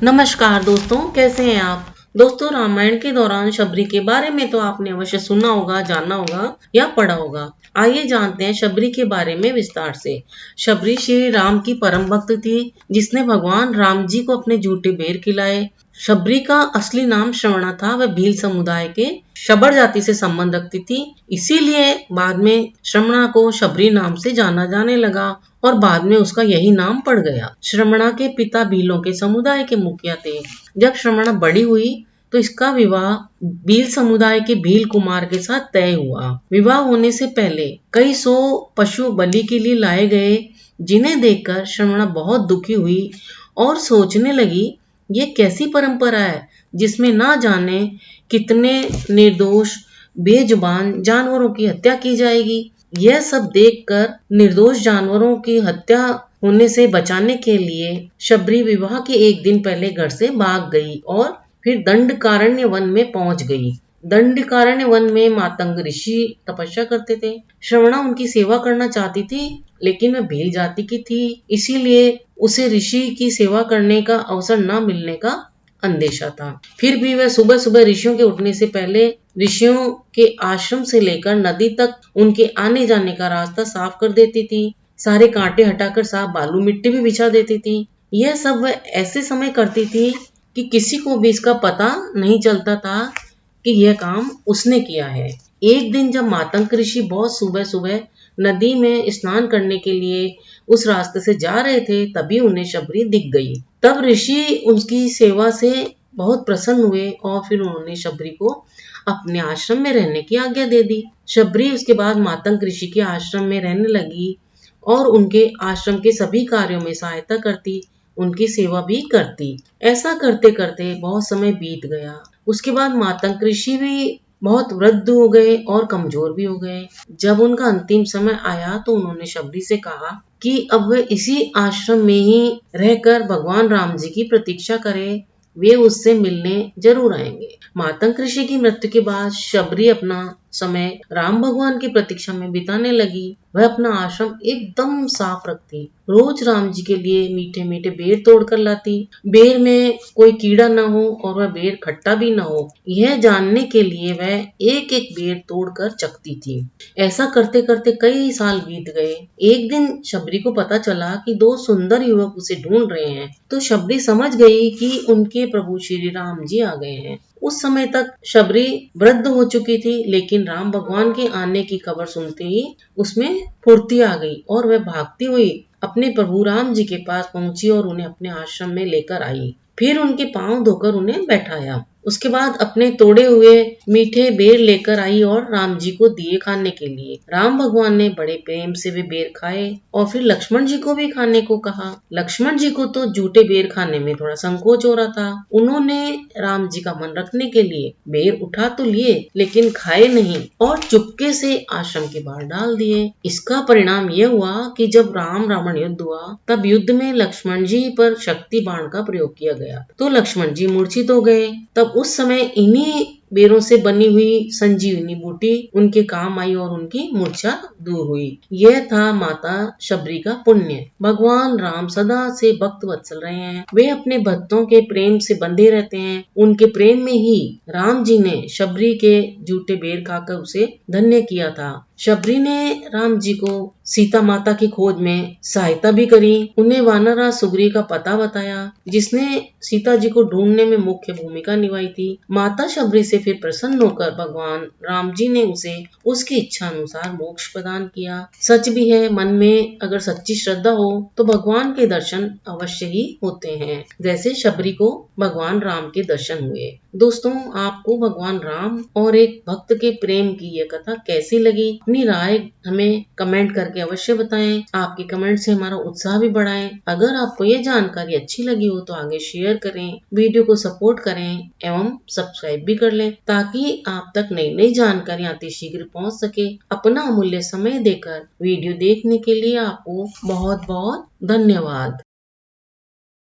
नमस्कार दोस्तों, कैसे हैं आप। दोस्तों, रामायण के दौरान शबरी के बारे में तो आपने अवश्य सुना होगा, जाना होगा या पढ़ा होगा। आइए जानते हैं शबरी के बारे में विस्तार से। शबरी श्री राम की परम भक्त थी, जिसने भगवान राम जी को अपने झूठे बेर खिलाए। शबरी का असली नाम श्रवणा था। वह भील समुदाय के शबर जाति से संबंध रखती थी, इसीलिए बाद में श्रवणा को शबरी नाम से जाना जाने लगा और बाद में उसका यही नाम पड़ गया। श्रवणा के पिता भीलों के समुदाय के मुखिया थे। जब श्रवणा बड़ी हुई तो इसका विवाह भील समुदाय के भील कुमार के साथ तय हुआ। विवाह होने से पहले कई 100 पशु बलि के लिए लाए गए, जिन्हें देखकर श्रवणा बहुत दुखी हुई और सोचने लगी, ये कैसी परंपरा है जिसमें ना जाने कितने निर्दोष बेजुबान जानवरों की हत्या की जाएगी। यह सब देखकर निर्दोष जानवरों की हत्या होने से बचाने के लिए शबरी विवाह के एक दिन पहले घर से भाग गई और फिर दंडकारण्य वन में पहुंच गई। दंडकारण्य वन में मातंग ऋषि तपस्या करते थे। श्रवणा उनकी सेवा करना चाहती थी, लेकिन वह भील जाति की थी, इसीलिए उसे ऋषि की सेवा करने का अवसर न मिलने का अंदेशा था। फिर भी वह सुबह सुबह ऋषियों के उठने से पहले ऋषियों के आश्रम से लेकर नदी तक उनके आने जाने का रास्ता साफ कर देती थी। सारे कांटे हटाकर साफ बालू मिट्टी भी बिछा देती थी। यह सब वह ऐसे समय करती थी कि किसी को भी इसका पता नहीं चलता था कि यह काम उसने किया है। एक दिन जब मातंग ऋषि बहुत सुबह सुबह नदी में स्नान करने के लिए उस रास्ते से जा रहे थे, तभी उन्हें शबरी दिख गई। तब ऋषि उनकी सेवा से बहुत प्रसन्न हुए और फिर उन्होंने शबरी को अपने आश्रम में रहने की आज्ञा दे दी। शबरी उसके बाद मातंग ऋषि के आश्रम में रहने लगी और उनके आश्रम के सभी कार्यों में सहायता करती, उनकी सेवा भी करती। ऐसा करते करते बहुत समय बीत गया। उसके बाद मातंग ऋषि भी बहुत वृद्ध हो गए और कमजोर भी हो गए। जब उनका अंतिम समय आया तो उन्होंने शबरी से कहा कि अब वे इसी आश्रम में ही रहकर भगवान राम जी की प्रतीक्षा करें, वे उससे मिलने जरूर आएंगे। मातंग ऋषि की मृत्यु के बाद शबरी अपना समय राम भगवान की प्रतीक्षा में बिताने लगी। वह अपना आश्रम एकदम साफ रखती, रोज राम जी के लिए मीठे मीठे बेर तोड़ कर लाती। बेर में कोई कीड़ा न हो और वह बेर खट्टा भी न हो, यह जानने के लिए वह एक एक बेर तोड़कर चखती थी। ऐसा करते करते कई साल बीत गए। एक दिन शबरी को पता चला कि 2 सुंदर युवक उसे ढूंढ रहे हैं, तो शबरी समझ गई कि उनके प्रभु श्री राम जी आ गए हैं। उस समय तक शबरी वृद्ध हो चुकी थी, लेकिन राम भगवान के आने की खबर सुनते ही उसमें फुर्ती आ गई और वह भागती हुई अपने प्रभु राम जी के पास पहुंची और उन्हें अपने आश्रम में लेकर आई। फिर उनके पांव धोकर उन्हें बैठाया। उसके बाद अपने तोड़े हुए मीठे बेर लेकर आई और राम जी को दिए खाने के लिए। राम भगवान ने बड़े प्रेम से वे बेर खाए और फिर लक्ष्मण जी को भी खाने को कहा। लक्ष्मण जी को तो झूठे बेर खाने में थोड़ा संकोच हो रहा था। उन्होंने राम जी का मन रखने के लिए बेर उठा तो लिए, लेकिन खाए नहीं और चुपके से आश्रम के बाहर डाल दिए। इसका परिणाम यह हुआ कि जब राम रावण युद्ध हुआ, तब युद्ध में लक्ष्मण जी पर शक्ति बाण का प्रयोग किया गया, तो लक्ष्मण जी मूर्छित हो गए। तब उस समय इन्हीं बेरों से बनी हुई संजीवनी बूटी उनके काम आई और उनकी मूर्छा दूर हुई। यह था माता शबरी का पुण्य। भगवान राम सदा से भक्त वत्सल रहे हैं। वे अपने भक्तों के प्रेम से बंधे रहते हैं। उनके प्रेम में ही राम जी ने शबरी के झूठे बेर खाकर उसे धन्य किया था। शबरी ने राम जी को सीता माता की खोज में सहायता भी करी। उन्हें वानरराज सुग्रीव का पता बताया, जिसने सीता जी को ढूंढने में मुख्य भूमिका निभाई थी। माता शबरी से फिर प्रसन्न होकर भगवान राम जी ने उसे उसकी इच्छा अनुसार मोक्ष प्रदान किया। सच भी है, मन में अगर सच्ची श्रद्धा हो तो भगवान के दर्शन अवश्य ही होते हैं, जैसे शबरी को भगवान राम के दर्शन हुए। दोस्तों, आपको भगवान राम और एक भक्त के प्रेम की यह कथा कैसी लगी? अपनी राय हमें कमेंट करके अवश्य बताएं। आपके कमेंट से हमारा उत्साह भी बढ़ाएं। अगर आपको ये जानकारी अच्छी लगी हो तो आगे शेयर करें, वीडियो को सपोर्ट करें एवं सब्सक्राइब भी कर लें, ताकि आप तक नई नई जानकारी अति शीघ्र पहुंच सके। अपना अमूल्य समय देकर वीडियो देखने के लिए आपको बहुत बहुत धन्यवाद।